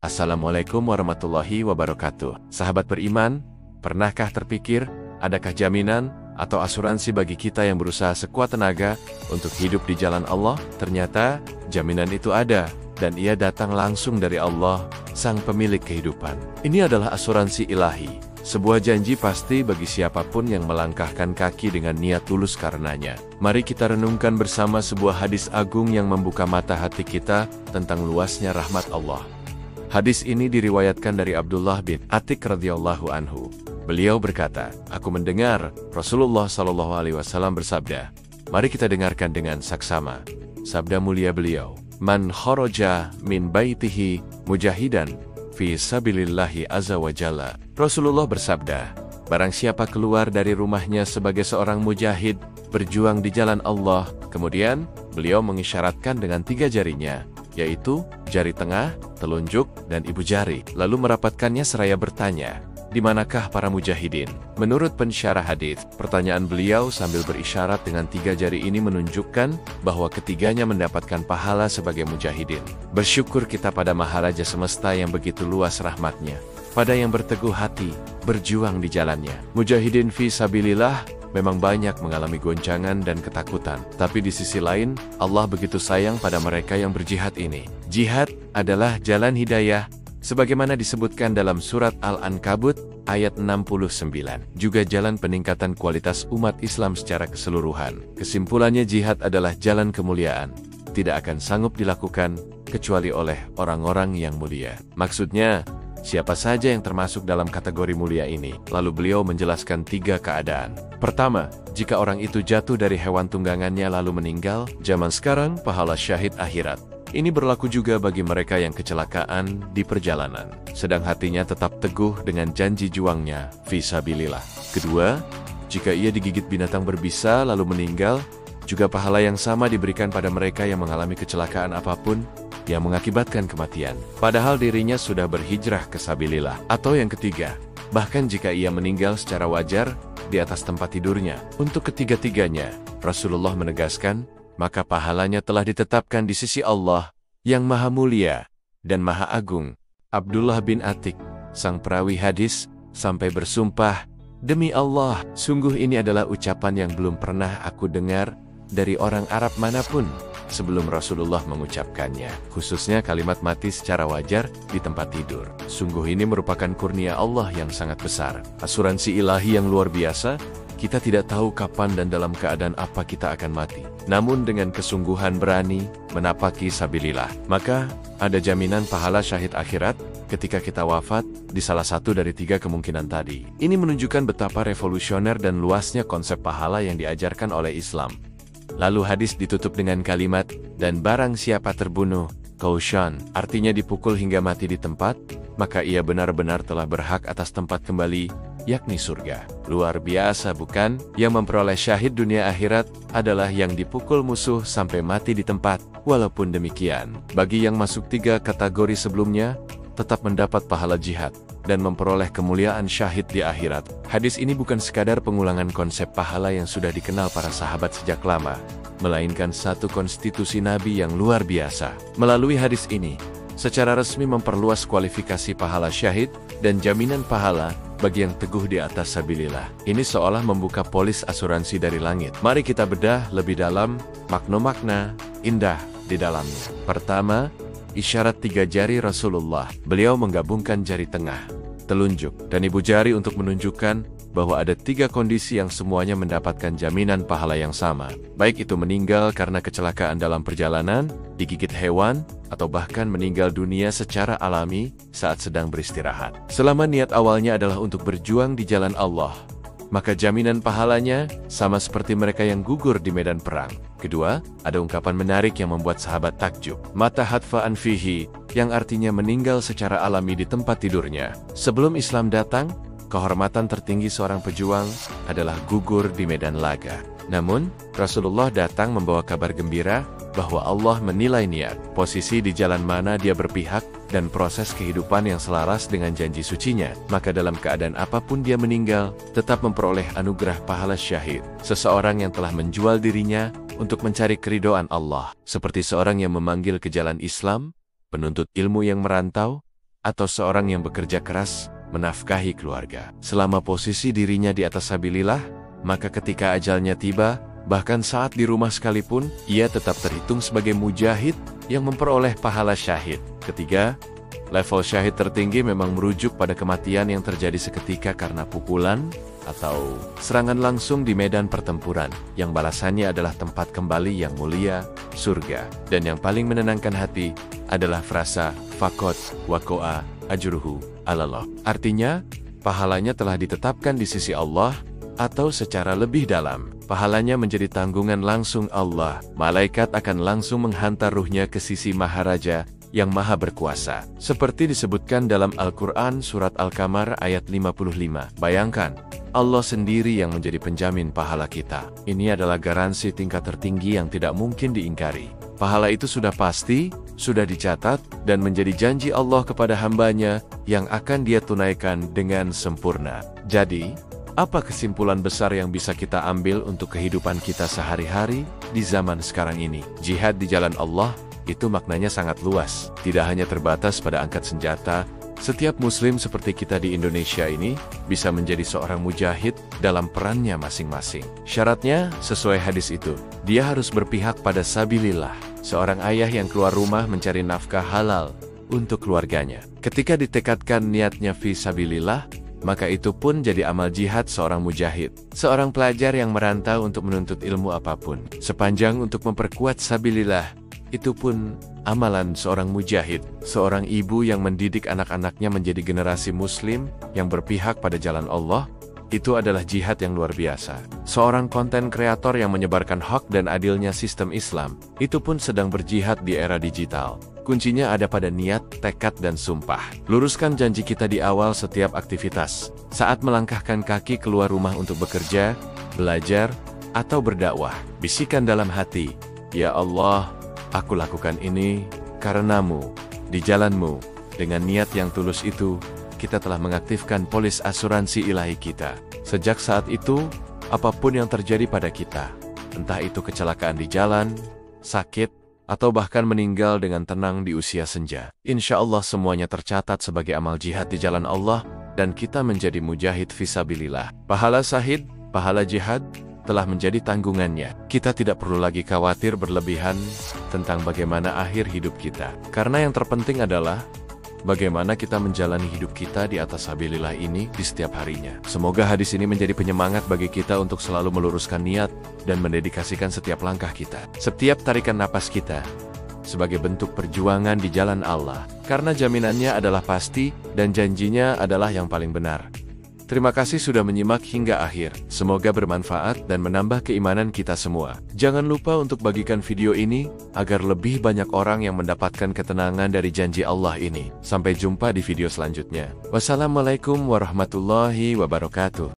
Assalamualaikum warahmatullahi wabarakatuh. Sahabat beriman, pernahkah terpikir, adakah jaminan atau asuransi bagi kita yang berusaha sekuat tenaga untuk hidup di jalan Allah? Ternyata, jaminan itu ada, dan ia datang langsung dari Allah, sang pemilik kehidupan. Ini adalah asuransi ilahi, sebuah janji pasti bagi siapapun yang melangkahkan kaki dengan niat tulus karenanya. Mari kita renungkan bersama sebuah hadis agung yang membuka mata hati kita tentang luasnya rahmat Allah. Hadis ini diriwayatkan dari Abdullah bin Atik radhiyallahu anhu. Beliau berkata, aku mendengar Rasulullah SAW bersabda, mari kita dengarkan dengan saksama. Sabda mulia beliau, man kharaja min baitihi mujahidan fi sabilillahi azza wa jalla. Rasulullah bersabda, barang siapa keluar dari rumahnya sebagai seorang mujahid, berjuang di jalan Allah, kemudian beliau mengisyaratkan dengan 3 jarinya, yaitu jari tengah, telunjuk, dan ibu jari. Lalu merapatkannya seraya bertanya, di manakah para mujahidin? Menurut pensyarah hadis, pertanyaan beliau sambil berisyarat dengan 3 jari ini menunjukkan bahwa ketiganya mendapatkan pahala sebagai mujahidin. Bersyukur kita pada Maharaja Semesta yang begitu luas rahmatnya, pada yang berteguh hati, berjuang di jalannya. Mujahidin fi sabilillah memang banyak mengalami goncangan dan ketakutan. Tapi di sisi lain, Allah begitu sayang pada mereka yang berjihad ini. Jihad adalah jalan hidayah, sebagaimana disebutkan dalam surat Al-Ankabut ayat 69. Juga jalan peningkatan kualitas umat Islam secara keseluruhan. Kesimpulannya, jihad adalah jalan kemuliaan. Tidak akan sanggup dilakukan kecuali oleh orang-orang yang mulia. Maksudnya, siapa saja yang termasuk dalam kategori mulia ini? Lalu beliau menjelaskan 3 keadaan. Pertama, jika orang itu jatuh dari hewan tunggangannya lalu meninggal, zaman sekarang pahala syahid akhirat. Ini berlaku juga bagi mereka yang kecelakaan di perjalanan, sedang hatinya tetap teguh dengan janji juangnya, fisabilillah. Kedua, jika ia digigit binatang berbisa lalu meninggal, juga pahala yang sama diberikan pada mereka yang mengalami kecelakaan apapun yang mengakibatkan kematian, padahal dirinya sudah berhijrah ke sabilillah. Atau yang ketiga, bahkan jika ia meninggal secara wajar di atas tempat tidurnya. Untuk ketiga-tiganya, Rasulullah menegaskan, maka pahalanya telah ditetapkan di sisi Allah yang Maha Mulia dan Maha Agung. Abdullah bin Atik, sang perawi hadis, sampai bersumpah, demi Allah, sungguh ini adalah ucapan yang belum pernah aku dengar dari orang Arab manapun sebelum Rasulullah mengucapkannya, khususnya kalimat mati secara wajar di tempat tidur. Sungguh ini merupakan kurnia Allah yang sangat besar, asuransi ilahi yang luar biasa. Kita tidak tahu kapan dan dalam keadaan apa kita akan mati. Namun dengan kesungguhan berani menapaki sabilillah, maka ada jaminan pahala syahid akhirat ketika kita wafat di salah satu dari 3 kemungkinan tadi. Ini menunjukkan betapa revolusioner dan luasnya konsep pahala yang diajarkan oleh Islam. Lalu hadis ditutup dengan kalimat, dan barang siapa terbunuh, kaushan, artinya dipukul hingga mati di tempat, maka ia benar-benar telah berhak atas tempat kembali, yakni surga. Luar biasa bukan? Yang memperoleh syahid dunia akhirat adalah yang dipukul musuh sampai mati di tempat. Walaupun demikian, bagi yang masuk 3 kategori sebelumnya, tetap mendapat pahala jihad dan memperoleh kemuliaan syahid di akhirat. Hadis ini bukan sekadar pengulangan konsep pahala yang sudah dikenal para sahabat sejak lama, melainkan satu konstitusi Nabi yang luar biasa. Melalui hadis ini, secara resmi memperluas kualifikasi pahala syahid dan jaminan pahala bagi yang teguh di atas sabilillah. Ini seolah membuka polis asuransi dari langit. Mari kita bedah lebih dalam makna-makna indah di dalamnya. Pertama, isyarat 3 jari Rasulullah. Beliau menggabungkan jari tengah, telunjuk, dan ibu jari untuk menunjukkan bahwa ada 3 kondisi yang semuanya mendapatkan jaminan pahala yang sama. Baik itu meninggal karena kecelakaan dalam perjalanan, digigit hewan, atau bahkan meninggal dunia secara alami saat sedang beristirahat. Selama niat awalnya adalah untuk berjuang di jalan Allah, maka jaminan pahalanya sama seperti mereka yang gugur di medan perang. Kedua, ada ungkapan menarik yang membuat sahabat takjub. Mata hatfa'an fihi, yang artinya meninggal secara alami di tempat tidurnya. Sebelum Islam datang, kehormatan tertinggi seorang pejuang adalah gugur di medan laga. Namun, Rasulullah datang membawa kabar gembira bahwa Allah menilai niat, posisi di jalan mana dia berpihak, dan proses kehidupan yang selaras dengan janji sucinya. Maka dalam keadaan apapun dia meninggal, tetap memperoleh anugerah pahala syahid. Seseorang yang telah menjual dirinya untuk mencari keridhaan Allah. Seperti seorang yang memanggil ke jalan Islam, penuntut ilmu yang merantau, atau seorang yang bekerja keras menafkahi keluarga. Selama posisi dirinya di atas sabilillah, maka ketika ajalnya tiba, bahkan saat di rumah sekalipun, ia tetap terhitung sebagai mujahid yang memperoleh pahala syahid. Ketiga, level syahid tertinggi memang merujuk pada kematian yang terjadi seketika karena pukulan atau serangan langsung di medan pertempuran, yang balasannya adalah tempat kembali yang mulia, surga. Dan yang paling menenangkan hati adalah frasa fakot wakoa ajruhu alallah. Artinya, pahalanya telah ditetapkan di sisi Allah, atau secara lebih dalam, pahalanya menjadi tanggungan langsung Allah. Malaikat akan langsung menghantar ruhnya ke sisi Maharaja yang maha berkuasa. Seperti disebutkan dalam Al-Quran Surat Al-Qamar ayat 55. Bayangkan, Allah sendiri yang menjadi penjamin pahala kita. Ini adalah garansi tingkat tertinggi yang tidak mungkin diingkari. Pahala itu sudah pasti, sudah dicatat, dan menjadi janji Allah kepada hambanya yang akan Dia tunaikan dengan sempurna. Jadi, apa kesimpulan besar yang bisa kita ambil untuk kehidupan kita sehari-hari di zaman sekarang ini? Jihad di jalan Allah itu maknanya sangat luas, tidak hanya terbatas pada angkat senjata. Setiap muslim seperti kita di Indonesia ini bisa menjadi seorang mujahid dalam perannya masing-masing. Syaratnya, sesuai hadis itu, dia harus berpihak pada sabilillah, seorang ayah yang keluar rumah mencari nafkah halal untuk keluarganya. Ketika ditekadkan niatnya fi sabilillah, maka itu pun jadi amal jihad seorang mujahid. Seorang pelajar yang merantau untuk menuntut ilmu apapun, sepanjang untuk memperkuat sabilillah, itu pun amalan seorang mujahid. Seorang ibu yang mendidik anak-anaknya menjadi generasi muslim yang berpihak pada jalan Allah, itu adalah jihad yang luar biasa. Seorang konten kreator yang menyebarkan hak dan adilnya sistem Islam, itu pun sedang berjihad di era digital. Kuncinya ada pada niat, tekad, dan sumpah. Luruskan janji kita di awal setiap aktivitas. Saat melangkahkan kaki keluar rumah untuk bekerja, belajar, atau berdakwah, bisikan dalam hati, "Ya Allah, aku lakukan ini karenamu, di jalanmu." Dengan niat yang tulus itu, kita telah mengaktifkan polis asuransi ilahi kita. Sejak saat itu, apapun yang terjadi pada kita, entah itu kecelakaan di jalan, sakit, atau bahkan meninggal dengan tenang di usia senja, insya Allah semuanya tercatat sebagai amal jihad di jalan Allah, dan kita menjadi mujahid fisabilillah. Pahala syahid, pahala jihad, telah menjadi tanggungannya. Kita tidak perlu lagi khawatir berlebihan tentang bagaimana akhir hidup kita. Karena yang terpenting adalah bagaimana kita menjalani hidup kita di atas sabilillah ini di setiap harinya. Semoga hadis ini menjadi penyemangat bagi kita untuk selalu meluruskan niat dan mendedikasikan setiap langkah kita, setiap tarikan napas kita, sebagai bentuk perjuangan di jalan Allah. Karena jaminannya adalah pasti dan janjinya adalah yang paling benar. Terima kasih sudah menyimak hingga akhir. Semoga bermanfaat dan menambah keimanan kita semua. Jangan lupa untuk bagikan video ini, agar lebih banyak orang yang mendapatkan ketenangan dari janji Allah ini. Sampai jumpa di video selanjutnya. Wassalamualaikum warahmatullahi wabarakatuh.